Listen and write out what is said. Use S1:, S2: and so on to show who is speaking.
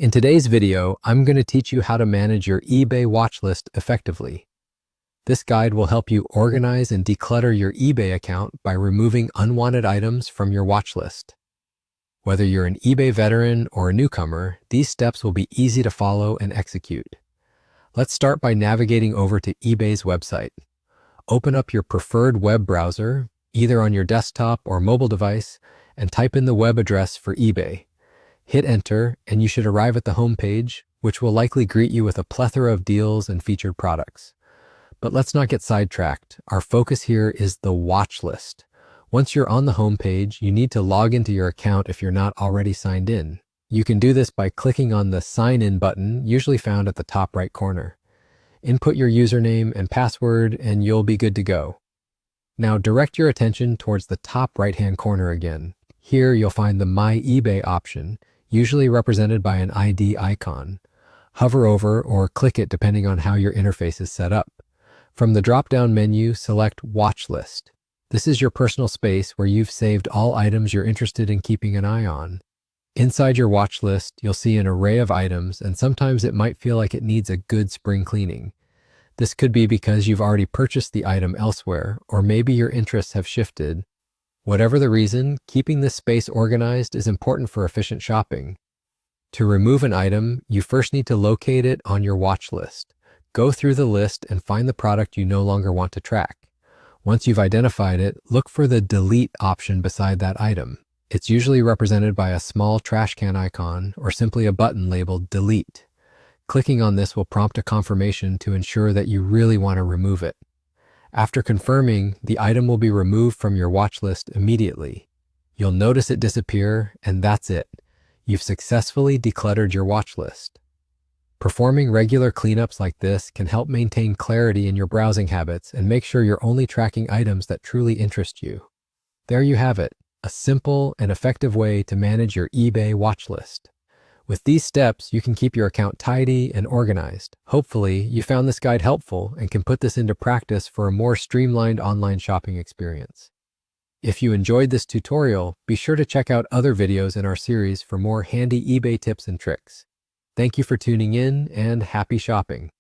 S1: In today's video, I'm going to teach you how to manage your eBay watch list effectively. This guide will help you organize and declutter your eBay account by removing unwanted items from your watch list. Whether you're an eBay veteran or a newcomer, these steps will be easy to follow and execute. Let's start by navigating over to eBay's website. Open up your preferred web browser, either on your desktop or mobile device, and type in the web address for eBay. Hit enter, and you should arrive at the home page, which will likely greet you with a plethora of deals and featured products. But let's not get sidetracked. Our focus here is the watch list. Once you're on the home page, you need to log into your account if you're not already signed in. You can do this by clicking on the Sign In button, usually found at the top right corner. Input your username and password, and you'll be good to go. Now direct your attention towards the top right-hand corner again. Here you'll find the My eBay option, usually represented by an ID icon. Hover over or click it depending on how your interface is set up. From the drop-down menu, select Watch List. This is your personal space where you've saved all items you're interested in keeping an eye on. Inside your watch list, you'll see an array of items, and sometimes it might feel like it needs a good spring cleaning. This could be because you've already purchased the item elsewhere, or maybe your interests have shifted. Whatever the reason, keeping this space organized is important for efficient shopping. To remove an item, you first need to locate it on your watch list. Go through the list and find the product you no longer want to track. Once you've identified it, look for the Delete option beside that item. It's usually represented by a small trash can icon or simply a button labeled Delete. Clicking on this will prompt a confirmation to ensure that you really want to remove it. After confirming, the item will be removed from your watch list immediately. You'll notice it disappear, and that's it. You've successfully decluttered your watch list. Performing regular cleanups like this can help maintain clarity in your browsing habits and make sure you're only tracking items that truly interest you. There you have it, a simple and effective way to manage your eBay watch list. With these steps, you can keep your account tidy and organized. Hopefully, you found this guide helpful and can put this into practice for a more streamlined online shopping experience. If you enjoyed this tutorial, be sure to check out other videos in our series for more handy eBay tips and tricks. Thank you for tuning in, and happy shopping.